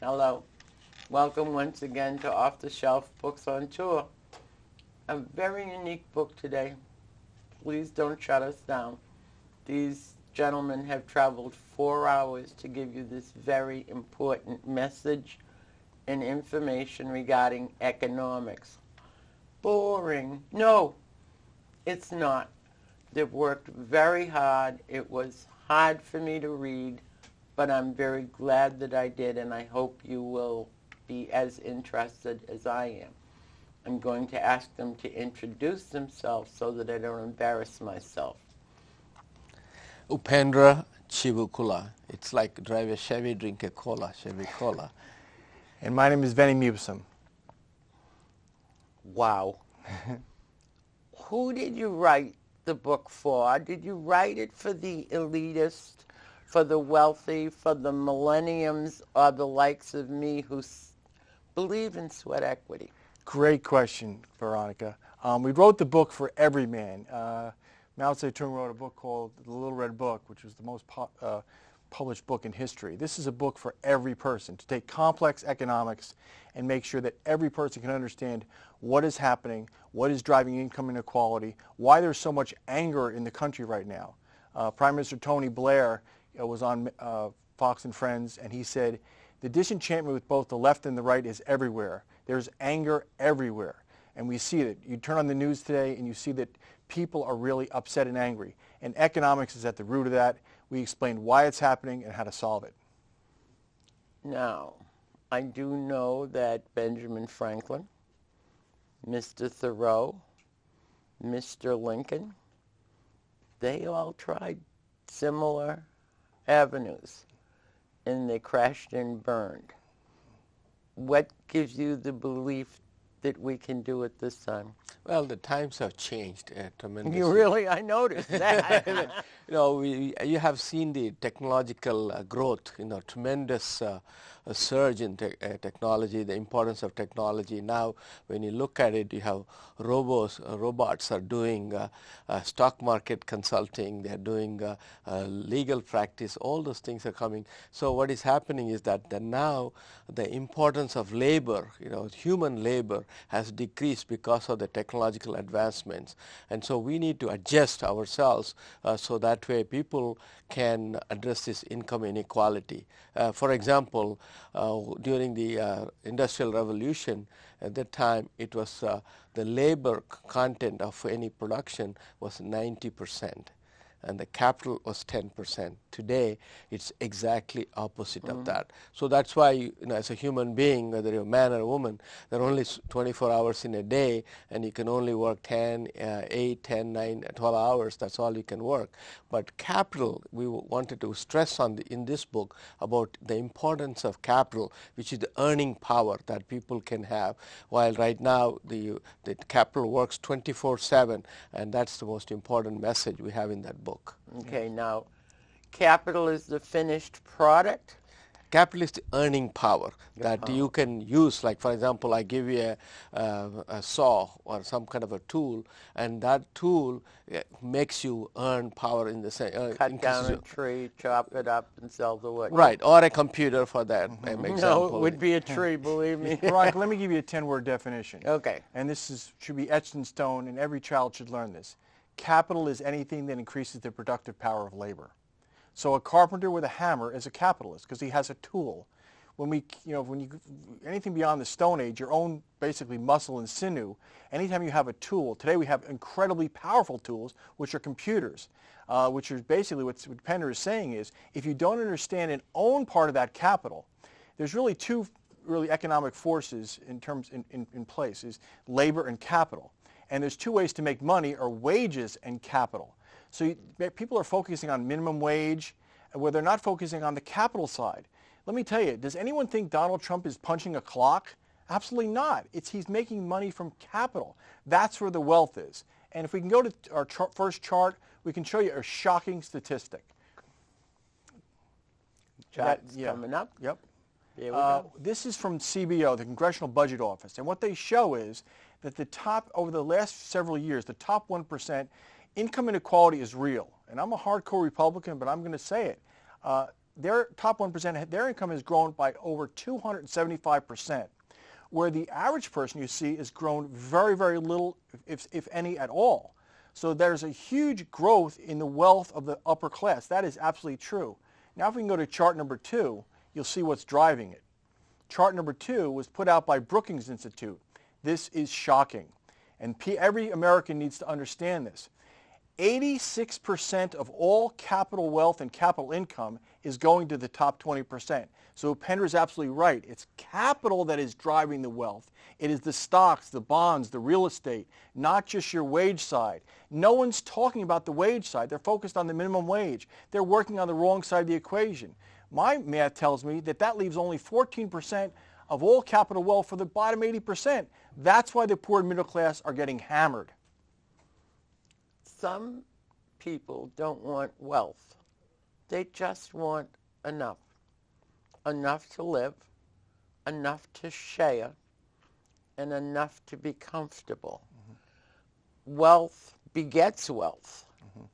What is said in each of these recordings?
Hello. Welcome once again to Off the Shelf Books on Tour. A very unique book today. Please don't shut us down. These gentlemen have traveled 4 hours to give you this very important message and information regarding economics. Boring. No, it's not. They've worked very hard. It was hard for me to read, but I'm very glad that I did, and I hope you will be as interested as I am. I'm going to ask them to introduce themselves so that I don't embarrass myself. Upendra Chivukula. It's like drive a Chevy, drink a cola, Chevy cola. And my name is Veny Musum. Wow. Who did you write the book for? Did you write it for the elitist, for the wealthy, for the millenniums, or the likes of me who believe in sweat equity? Great question, Veronica. We wrote the book for every man. Mao Zedong wrote a book called The Little Red Book, which was the most published book in history. This is a book for every person, to take complex economics and make sure that every person can understand what is happening, what is driving income inequality, why there's so much anger in the country right now. Prime Minister Tony Blair was on Fox and Friends, and he said, the disenchantment with both the left and the right is everywhere. There's anger everywhere. And we see it. You turn on the news today and you see that people are really upset and angry. And economics is at the root of that. We explained why it's happening and how to solve it. Now, I do know that Benjamin Franklin, Mr. Thoreau, Mr. Lincoln, they all tried similar avenues, and they crashed and burned. What gives you the belief that we can do it this time? Well, the times have changed tremendously. You really? I noticed that. You have seen the technological growth, tremendous surge in technology, the importance of technology. Now, when you look at it, you have robots are doing stock market consulting, they're doing legal practice, all those things are coming. So what is happening is that now the importance of labor, human labor has decreased because of the technological advancements. And so we need to adjust ourselves so that way people can address this income inequality. For example, during the Industrial Revolution, at that time it was the labor content of any production was 90%. And the capital was 10%. Today, it's exactly opposite of that. So that's why, as a human being, whether you're a man or a woman, there are only 24 hours in a day, and you can only work 8, 10, 9, 12 hours. That's all you can work. But capital, we wanted to stress in this book about the importance of capital, which is the earning power that people can have. While right now, the capital works 24/7, and that's the most important message we have in that book. Okay, now, capital is the finished product? Capital is the earning power that you can use. Like, for example, I give you a saw or some kind of a tool, and that tool makes you earn power in the same. Cut down a tree, chop it up, and sell the wood. Right, or a computer for that example. No, it would be a tree, believe me. Veronica, let me give you a 10-word definition. Okay. And this should be etched in stone, and every child should learn this. Capital is anything that increases the productive power of labor. So a carpenter with a hammer is a capitalist because he has a tool. When anything beyond the Stone Age, your own basically muscle and sinew, anytime you have a tool, today we have incredibly powerful tools, which are computers, which are basically what Upendra is saying is, if you don't understand and own part of that capital, there's really two economic forces in place, is labor and capital. And there's two ways to make money, are wages and capital. So people are focusing on minimum wage, where they're not focusing on the capital side. Let me tell you, does anyone think Donald Trump is punching a clock? Absolutely not. He's making money from capital. That's where the wealth is. And if we can go to our first chart, we can show you a shocking statistic. Chart's coming up. Yep. Here we go. This is from CBO, the Congressional Budget Office. And what they show is that over the last several years, the top 1%, income inequality is real. And I'm a hardcore Republican, but I'm going to say it. their top 1%, their income has grown by over 275%, where the average person you see has grown very, very little, if any at all. So there's a huge growth in the wealth of the upper class. That is absolutely true. Now if we can go to chart number 2, you'll see what's driving it. Chart number 2 was put out by Brookings Institute. This is shocking. And every American needs to understand this. 86% of all capital wealth and capital income is going to the top 20%. So Upendra is absolutely right. It's capital that is driving the wealth. It is the stocks, the bonds, the real estate, not just your wage side. No one's talking about the wage side. They're focused on the minimum wage. They're working on the wrong side of the equation. My math tells me that that leaves only 14% of all capital wealth for the bottom 80%. That's why the poor and middle class are getting hammered. Some people don't want wealth. They just want enough. Enough to live, enough to share, and enough to be comfortable. Mm-hmm. Wealth begets wealth. Mm-hmm.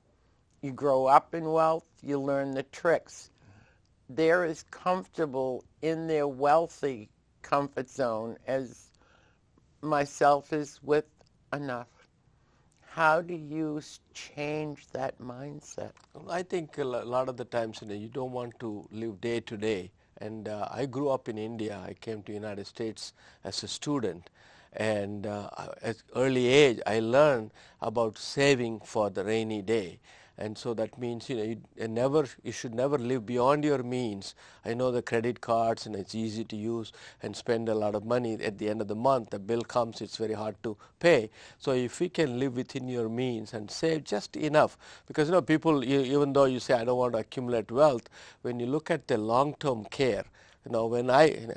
You grow up in wealth, you learn the tricks. Mm-hmm. They're as comfortable in their wealthy comfort zone as myself is with enough. How do you change that mindset? I think a lot of the times, you don't want to live day to day. And I grew up in India. I came to the United States as a student. And at early age, I learned about saving for the rainy day. And so that means, you should never live beyond your means. I know the credit cards, and it's easy to use and spend a lot of money. At the end of the month, the bill comes, it's very hard to pay. So if you can live within your means and save just enough, because, people, even though you say, I don't want to accumulate wealth, when you look at the long-term care, when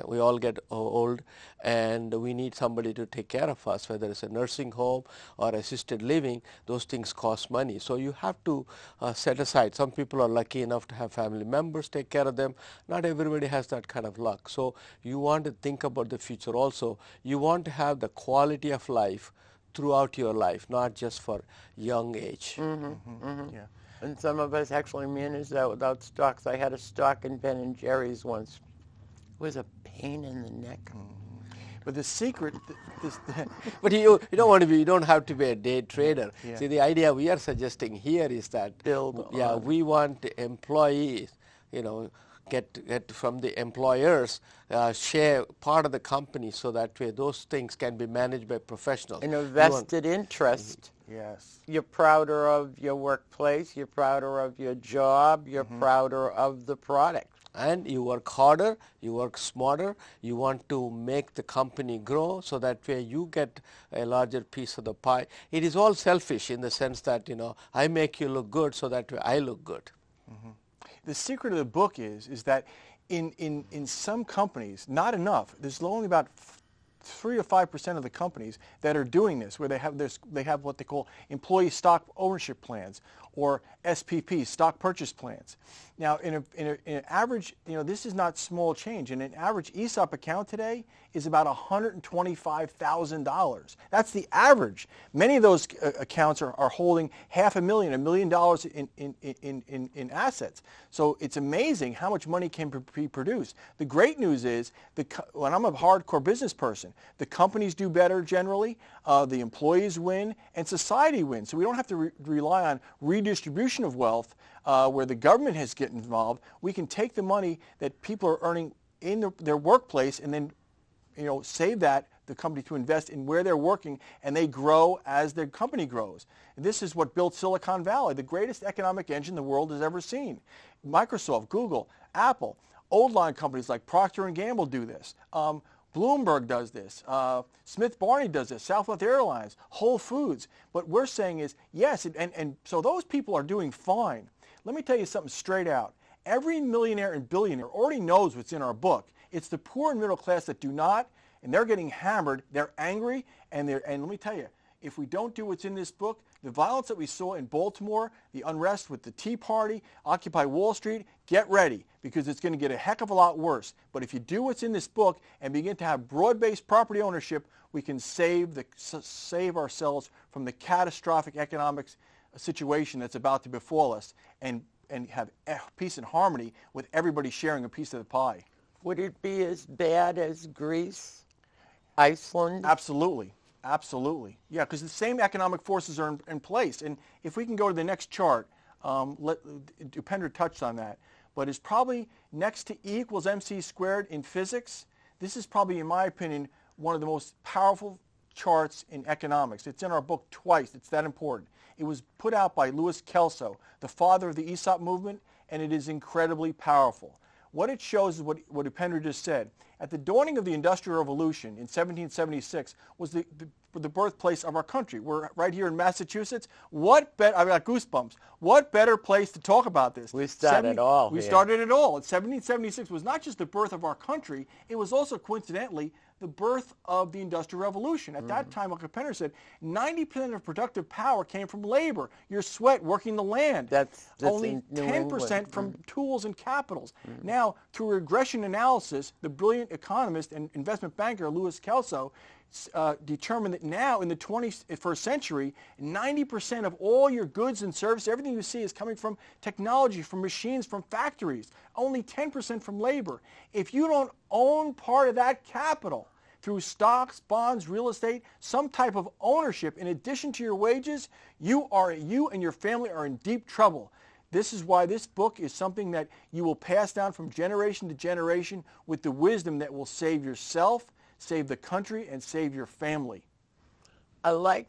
we all get old and we need somebody to take care of us, whether it's a nursing home or assisted living, those things cost money. So you have to set aside. Some people are lucky enough to have family members take care of them. Not everybody has that kind of luck. So you want to think about the future also. You want to have the quality of life throughout your life, not just for young age. Mm-hmm. Mm-hmm. Mm-hmm. Yeah. And some of us actually manage that without stocks. I had a stock in Ben & Jerry's once. It was a pain in the neck. Mm-hmm. But the secret, but you don't have to be a day trader. Yeah. See, the idea we are suggesting here is that we want the employees, get from the employers, share part of the company, so that way those things can be managed by professionals. In a vested interest. Yes. You're prouder of your workplace, you're prouder of your job, you're prouder of the product. And you work harder, you work smarter, you want to make the company grow, so that way you get a larger piece of the pie. It is all selfish in the sense that, I make you look good, so that way I look good. Mm-hmm. The secret of the book is that in some companies, not enough, there's only about 3 or 5% of the companies that are doing this, where they have what they call employee stock ownership plans, or SPP, stock purchase plans. Now, in an average, this is not small change. In an average ESOP account today is about $125,000. That's the average. Many of those accounts are holding $500,000, $1 million in assets. So it's amazing how much money can be produced. The great news is, when I'm a hardcore business person, the companies do better generally, the employees win, and society wins. So we don't have to rely on redistribution of wealth where the government has get involved. We can take the money that people are earning in their workplace and then save the company to invest in where they're working, and they grow as their company grows. And this is what built Silicon Valley, the greatest economic engine the world has ever seen. Microsoft, Google, Apple, old line companies like Procter & Gamble do this. Bloomberg does this. Smith Barney does this. Southwest Airlines, Whole Foods. What we're saying is, yes, and so those people are doing fine. Let me tell you something straight out. Every millionaire and billionaire already knows what's in our book. It's the poor and middle class that do not, and they're getting hammered. They're angry, and let me tell you, if we don't do what's in this book, the violence that we saw in Baltimore, the unrest with the Tea Party, Occupy Wall Street, get ready, because it's going to get a heck of a lot worse. But if you do what's in this book and begin to have broad-based property ownership, we can save ourselves from the catastrophic economic situation that's about to befall us, and and have peace and harmony with everybody sharing a piece of the pie. Would it be as bad as Greece, Iceland? Absolutely. Absolutely. Yeah, because the same economic forces are in place. And if we can go to the next chart, Upendra touched on that, but it's probably next to E equals MC squared in physics. This is probably, in my opinion, one of the most powerful charts in economics. It's in our book twice. It's that important. It was put out by Louis Kelso, the father of the Aesop movement, and it is incredibly powerful. What it shows is what Upendra just said. At the dawning of the Industrial Revolution in 1776 was the birthplace of our country. We're right here in Massachusetts. I've got goosebumps. What better place to talk about this? We started all We here. started it all. 1776 was not just the birth of our country, it was also coincidentally the birth of the Industrial Revolution. At that time, like Upendra said, 90% of productive power came from labor, your sweat working the land. That's only in New 10% England. from tools and capitals. Now, through regression analysis, the brilliant economist and investment banker Louis Kelso determined that now in the 21st century, 90% of all your goods and services, everything you see is coming from technology, from machines, from factories, only 10% from labor. If you don't own part of that capital through stocks, bonds, real estate, some type of ownership in addition to your wages, you and your family are in deep trouble. This is why this book is something that you will pass down from generation to generation with the wisdom that will save yourself, save the country, and save your family. I like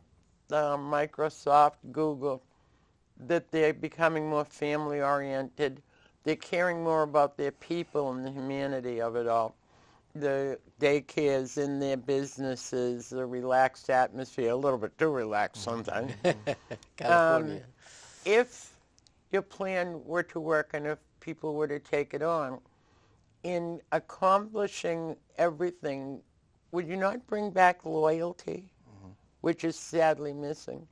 Microsoft, Google, that they're becoming more family-oriented. They're caring more about their people and the humanity of it all. The daycares in their businesses, the relaxed atmosphere, a little bit too relaxed sometimes. California. If your plan were to work and if people were to take it on, in accomplishing everything, would you not bring back loyalty, which is sadly missing?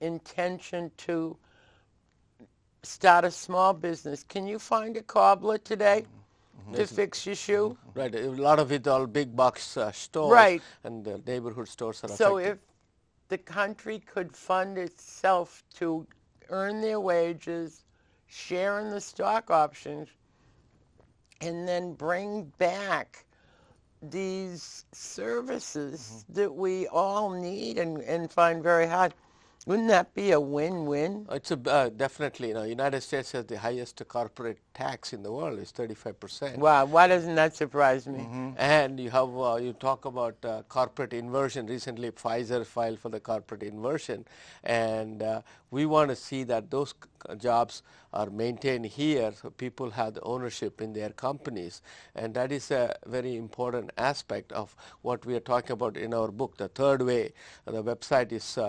Intention to start a small business. Can you find a cobbler today to fix your shoe? Right. A lot of it all big box stores. Right. And neighborhood stores are So affected. if the country could fund itself to earn their wages, share in the stock options, and then bring back these services that we all need and find very hard, wouldn't that be a win-win? It's definitely, United States has the highest corporate tax in the world. It's 35%. Wow, why doesn't that surprise me? And you have you talk about corporate inversion. Recently, Pfizer filed for the corporate inversion, and we want to see that those jobs are maintained here, so people have the ownership in their companies, and that is a very important aspect of what we are talking about in our book, The Third Way. The website is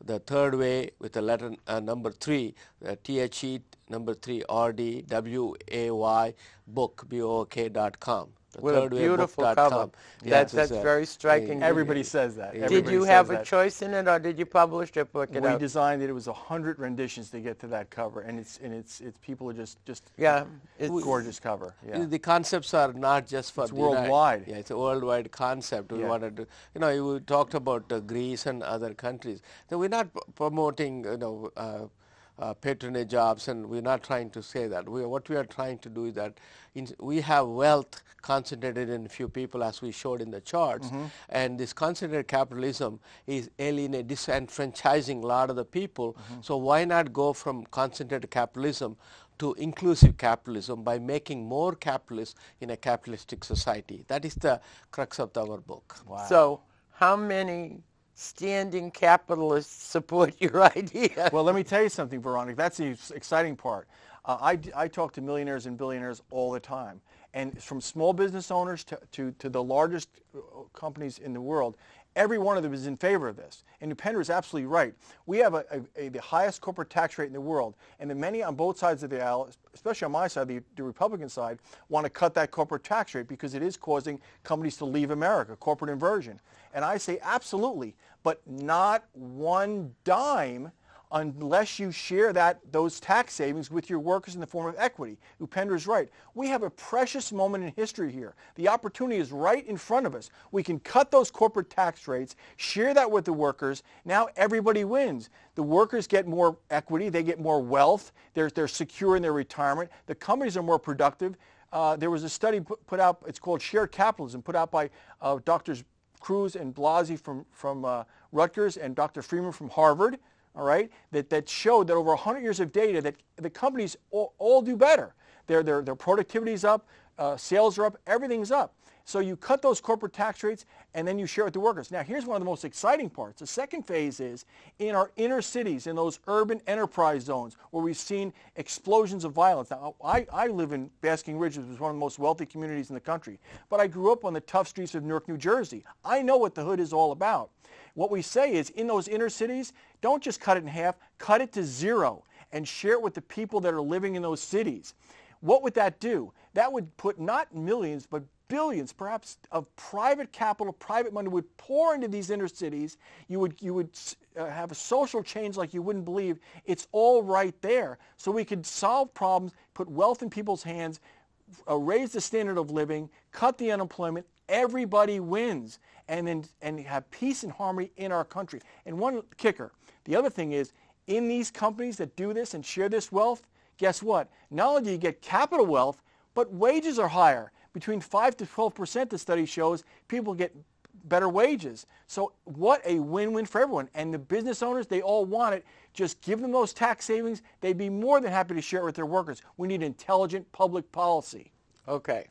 The Third Way with the letter number 3, THE number 3 RDWAY book BOOK.com. With a beautiful cover. That's very striking. Everybody says that. Did Everybody you says have a that. choice in it, or did you publish it, book it We out? designed it. It was 100 renditions to get to that cover, and it's people are just Yeah, gorgeous cover. Yeah. The concepts are not just for It's the United- worldwide. Yeah, it's a worldwide concept. We Yeah. wanted to, we talked about Greece and other countries. So we're not promoting, patronage jobs, and we're not trying to say that. What we are trying to do is that we have wealth concentrated in a few people, as we showed in the charts, and this concentrated capitalism is disenfranchising a lot of the people. So why not go from concentrated capitalism to inclusive capitalism by making more capitalists in a capitalistic society? That is the crux of our book. Wow. So how many standing capitalists support your idea? Well, let me tell you something, Veronica. That's the exciting part. I talk to millionaires and billionaires all the time, and from small business owners to the largest companies in the world, every one of them is in favor of this. And Upendra is absolutely right. We have the highest corporate tax rate in the world, and the many on both sides of the aisle, especially on my side, the Republican side, want to cut that corporate tax rate because it is causing companies to leave America, corporate inversion. And I say absolutely, but not one dime unless you share those tax savings with your workers in the form of equity. Upendra is right. We have a precious moment in history here. The opportunity is right in front of us. We can cut those corporate tax rates, share that with the workers. Now everybody wins. The workers get more equity. They get more wealth. They're secure in their retirement. The companies are more productive. There was a study put out, it's called Shared Capitalism, put out by Drs. Cruz and Blasey from Rutgers and Dr. Freeman from Harvard, all right, that showed that over 100 years of data that the companies all do better. Their productivity is up, sales are up, everything's up. So you cut those corporate tax rates and then you share it with the workers. Now here's one of the most exciting parts. The second phase is in our inner cities, in those urban enterprise zones where we've seen explosions of violence. Now I live in Basking Ridge, which is one of the most wealthy communities in the country, but I grew up on the tough streets of Newark, New Jersey. I know what the hood is all about. What we say is in those inner cities, don't just cut it in half, cut it to zero and share it with the people that are living in those cities. What would that do? That would put not millions, but billions, perhaps, of private capital, private money would pour into these inner cities. You would have a social change like you wouldn't believe. It's all right there. So we could solve problems, put wealth in people's hands, raise the standard of living, cut the unemployment. Everybody wins, and have peace and harmony in our country. And one kicker, the other thing is, in these companies that do this and share this wealth, guess what? Not only do you get capital wealth, but wages are higher. Between 5 to 12%, the study shows, people get better wages. So what a win-win for everyone. And the business owners, they all want it. Just give them those tax savings. They'd be more than happy to share it with their workers. We need intelligent public policy. Okay.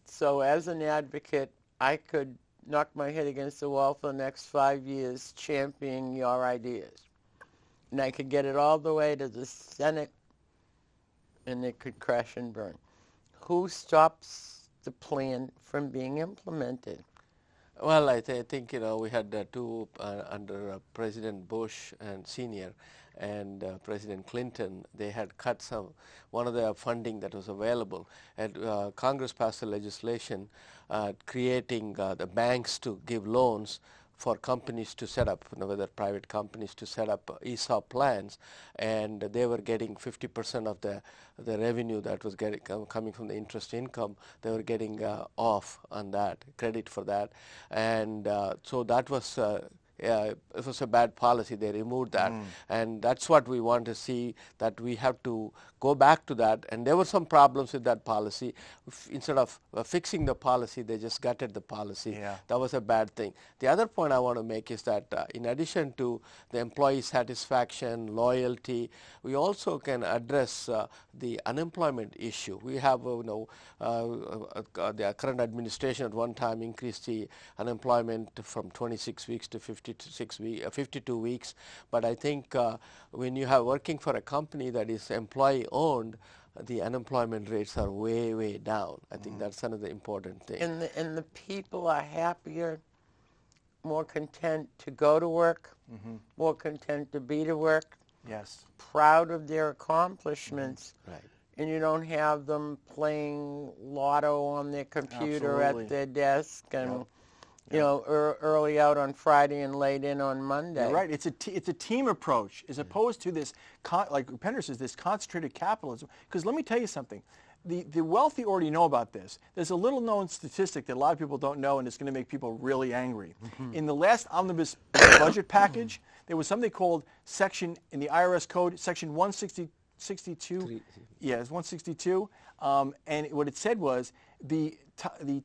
So as an advocate, I could knock my head against the wall for the next 5 years championing your ideas. And I could get it all the way to the Senate, and it could crash and burn. Who stops the plan from being implemented? Well, I think, we had two under President Bush and Senior and President Clinton. They had cut one of the funding that was available. And Congress passed a legislation creating the banks to give loans for companies to set up, whether private companies to set up ESOP plans, and they were getting 50% of the revenue that was coming from the interest income. They were getting off on that, credit for that, and so that was it was a bad policy. They removed that, and that's what we want to see, that we have to go back to that. And there were some problems with that policy. Instead of fixing the policy, they just gutted the policy. Yeah. That was a bad thing. The other point I want to make is that in addition to the employee satisfaction, loyalty, we also can address the unemployment issue. We have, the current administration at one time increased the unemployment from 26 weeks to 52 weeks. But I think when you have working for a company that is employee owned, the unemployment rates are way, way down. I think that's another important thing. And the people are happier, more content to go to work, more content to be to work. Yes. Proud of their accomplishments. Right. And you don't have them playing lotto on their computer at their desk and early out on Friday and late in on Monday. You're right. It's a team approach as opposed to this, like Upendra says, this concentrated capitalism. Because let me tell you something. The wealthy already know about this. There's a little known statistic that a lot of people don't know, and it's going to make people really angry. In the last omnibus budget package, there was something called in the IRS code, section 162. Yeah, it's 162. And what it said was the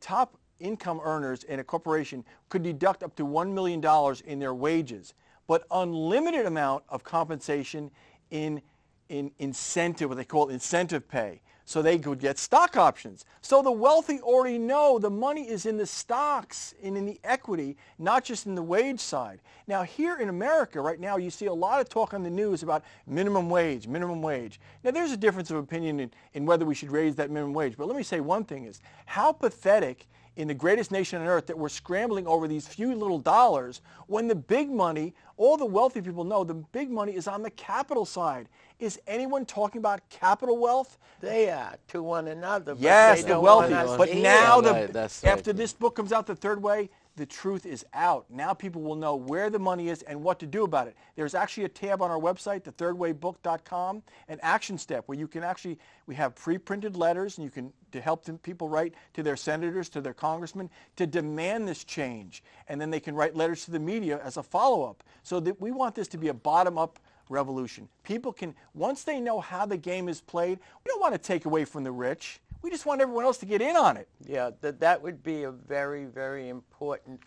top income earners in a corporation could deduct up to $1 million in their wages, but unlimited amount of compensation in incentive, what they call incentive pay. So they could get stock options. So the wealthy already know the money is in the stocks and in the equity, not just in the wage side. Now here in America right now, you see a lot of talk on the news about minimum wage, minimum wage. Now there's a difference of opinion in whether we should raise that minimum wage. But let me say one thing is, how pathetic in the greatest nation on earth that we're scrambling over these few little dollars when the big money, all the wealthy people know, the big money is on the capital side. Is anyone talking about capital wealth? They are to one another. Yes, but the wealthy. Want us But to now, hear. Right, that's after right. this book comes out the third way, the truth is out. Now people will know where the money is and what to do about it. There's actually a tab on our website, thethirdwaybook.com, an action step where you can actually, we have pre-printed letters and you can, to help people write to their senators, to their congressmen, to demand this change. And then they can write letters to the media as a follow-up. So that we want this to be a bottom-up revolution. People can, once they know how the game is played, we don't want to take away from the rich. We just want everyone else to get in on it. Yeah, that would be a very, very important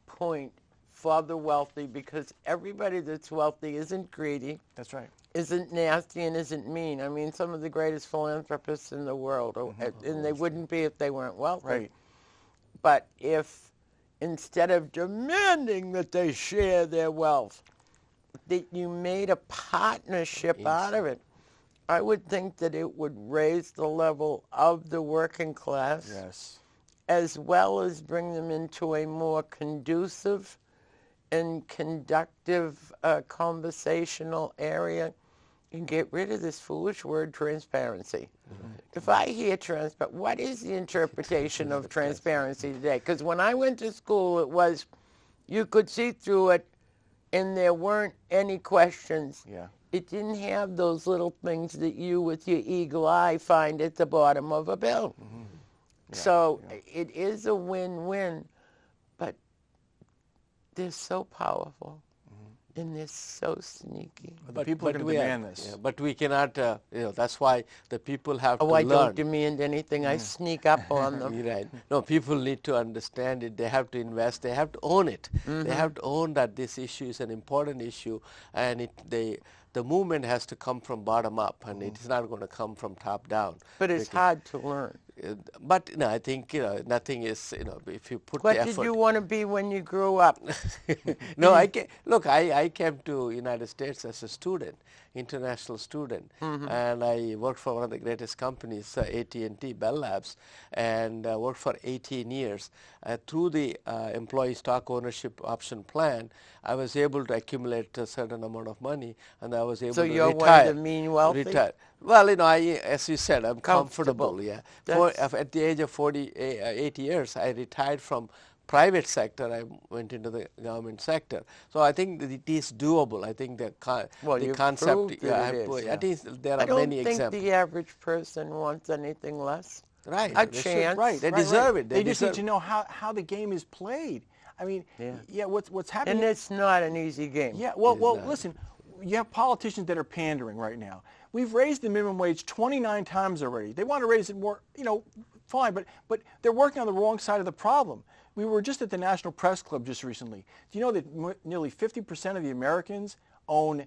point for the wealthy, because everybody that's wealthy isn't greedy. That's right. Isn't nasty and isn't mean. I mean, some of the greatest philanthropists in the world, and they wouldn't be if they weren't wealthy. Right. But if instead of demanding that they share their wealth, that you made a partnership out of it, I would think that it would raise the level of the working class, Yes. as well as bring them into a more conducive and conductive conversational area, and get rid of this foolish word transparency. If I hear what is the interpretation of transparency today? Because when I went to school, it was you could see through it and there weren't any questions. Yeah. It didn't have those little things that you, with your eagle eye, find at the bottom of a bill. So it is a win-win, but they're so powerful. And they're so sneaky. But people are going to demand this. Yeah, but we cannot, that's why the people have to I learn. don't demand anything. I sneak up on them. You're right. No, people need to understand it. They have to invest. They have to own it. They have to own that this issue is an important issue, and the movement has to come from bottom up, and it's not going to come from top down. But it's hard to learn. But I think nothing is if you put What the effort. did you want to be when you grew up? No, I came to United States as a student, international student, and I worked for one of the greatest companies, AT&T, Bell Labs, and worked for 18 years. Through the employee stock ownership option plan, I was able to accumulate a certain amount of monny, and I was able to retire. So you're one of the mean wealthy? Retire. Well, as you said, I'm comfortable. Yeah. At the age of 48 years, I retired from private sector. I went into the government sector. So I think that it is doable. I think the concept. I think there are many examples. I don't think the average person wants anything less. Right. A chance. Right. They deserve it. They just need to know how the game is played. I mean, what's happening? And it's not an easy game. Yeah. Well, listen. You have politicians that are pandering right now. We've raised the minimum wage 29 times already. They want to raise it more, fine, but they're working on the wrong side of the problem. We were just at the National Press Club just recently. Do you know that nearly 50% of the Americans own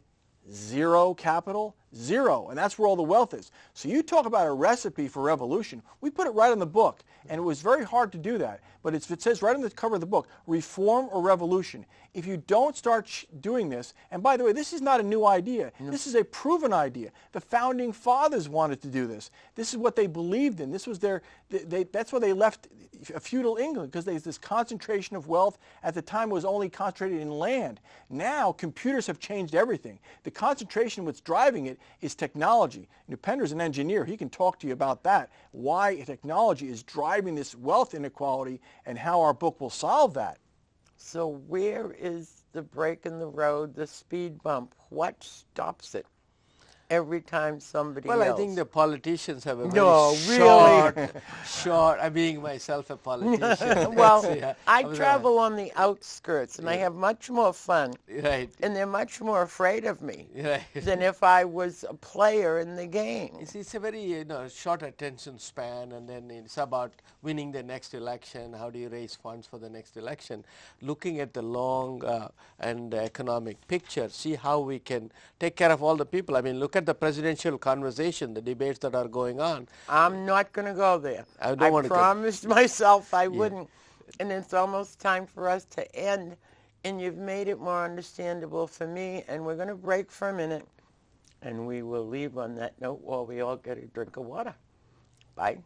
zero capital? Zero. And that's where all the wealth is. So you talk about a recipe for revolution. We put it right in the book, and it was very hard to do that. But it says right on the cover of the book, reform or revolution. If you don't start doing this, and by the way, this is not a new idea. No. This is a proven idea. The founding fathers wanted to do this. This is what they believed in. This was that's why they left feudal England, because there's this concentration of wealth. At the time, it was only concentrated in land. Now, computers have changed everything. The concentration, what's driving it, is technology. And Upendra's an engineer. He can talk to you about that, why technology is driving this wealth inequality and how our book will solve that. So where is the break in the road, the speed bump? What stops it every time somebody Well, else? I think the politicians have a very short, I'm being myself a politician. Well, I travel on the outskirts, and I have much more fun. Right. And they're much more afraid of me Right. than if I was a player in the game. It's a very short attention span, and then it's about winning the next election. How do you raise funds for the next election? Looking at the long and economic picture, see how we can take care of all the people. I mean, look at the presidential conversation, the debates that are going on. I'm not going to go there. I don't want to promised myself I wouldn't. And it's almost time for us to end. And you've made it more understandable for me. And we're going to break for a minute. And we will leave on that note while we all get a drink of water. Bye.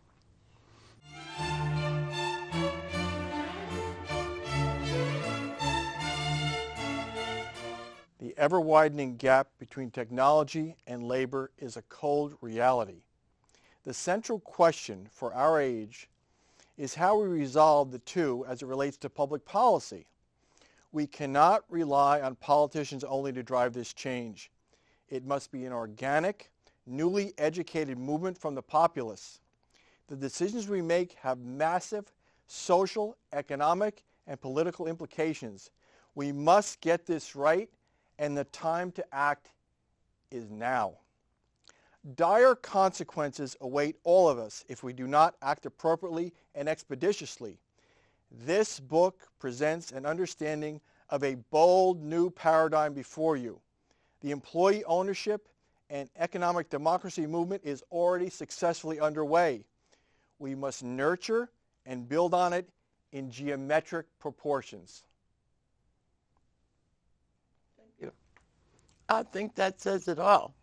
The ever-widening gap between technology and labor is a cold reality. The central question for our age is how we resolve the two as it relates to public policy. We cannot rely on politicians only to drive this change. It must be an organic, newly educated movement from the populace. The decisions we make have massive social, economic, and political implications. We must get this right, and the time to act is now. Dire consequences await all of us if we do not act appropriately and expeditiously. This book presents an understanding of a bold new paradigm before you. The employee ownership and economic democracy movement is already successfully underway. We must nurture and build on it in geometric proportions. I think that says it all.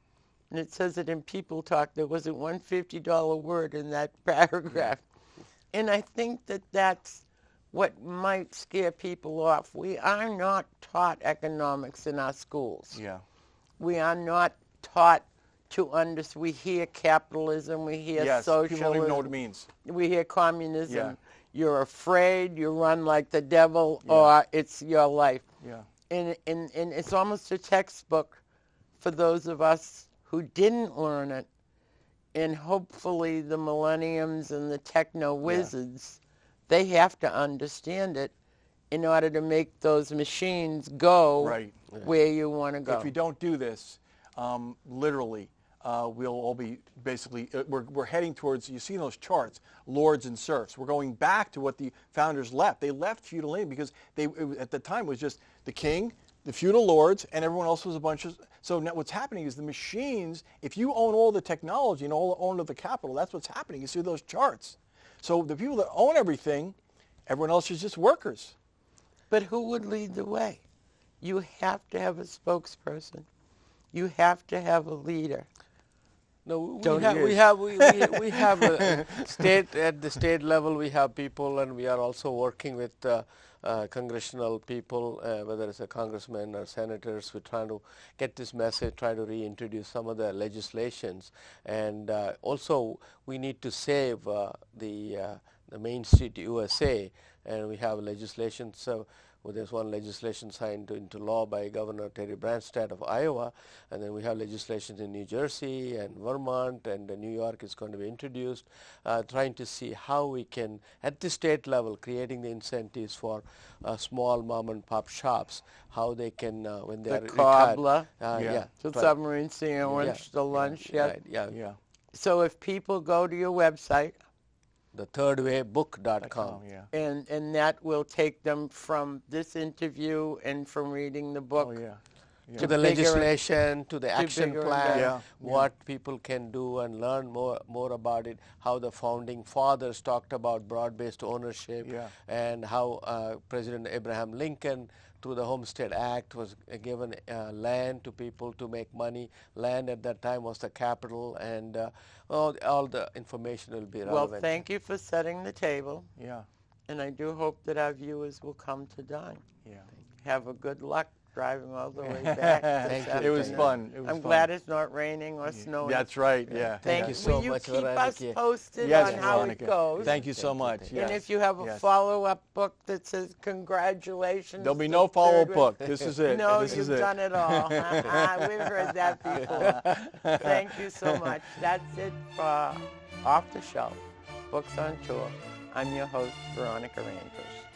And it says it in People Talk. There wasn't one $50 word in that paragraph. And I think that that's what might scare people off. We are not taught economics in our schools. Yeah. We are not taught to understand. We hear capitalism, we hear socialism. People don't even know what it means. We hear communism. Yeah. You're afraid, you run like the devil, or it's your life. Yeah. And it's almost a textbook for those of us who didn't learn it. And hopefully the millenniums and the techno wizards, they have to understand it in order to make those machines go where you want to go. If you don't do this, literally, we'll all be basically, we're heading towards, you see those charts, lords and serfs. We're going back to what the founders left. They left feudalism because at the time it was just the king, the feudal lords, and everyone else was a bunch of, so now what's happening is the machines, if you own all the technology and all the own of the capital, that's what's happening. You see those charts. So the people that own everything, everyone else is just workers. But who would lead the way? You have to have a spokesperson. You have to have a leader. No, we have a state, at the state level we have people, and we are also working with congressional people, whether it's a congressman or senators. We're trying to get this message, try to reintroduce some of the legislations, and also we need to save the Main Street USA, and we have legislation. So there's one legislation signed into law by Governor Terry Branstad of Iowa, and then we have legislation in New Jersey and Vermont, and New York is going to be introduced, trying to see how we can, at the state level, creating the incentives for small mom and pop shops, how they can, when they are cobbler, retired, the submarine sandwich, the lunch. Yeah. So if people go to your website, thethirdwaybook.com. And that will take them from this interview and from reading the book to the legislation, to the action plan, what Yeah. people can do and learn more about it, how the founding fathers talked about broad-based ownership, and how President Abraham Lincoln, through the Homestead Act, was given land to people to make money. Land at that time was the capital, and all the information will be relevant. Well, thank you for setting the table. Yeah. And I do hope that our viewers will come to dine. Yeah. Have a good luck driving all the way back. Thank you. It was fun. I'm glad it's not raining or snowing. That's right. Yeah. Thank you so Will much, you keep Veronica. us posted Yes, on how Veronica. it goes? Thank you so much. And if you have a follow-up book that says congratulations. There'll be no follow-up book. This is it. No, this you've is it. done it all. We've heard that before. Thank you so much. That's it for Off the Shelf, Books on Tour. I'm your host, Veronica Andrews.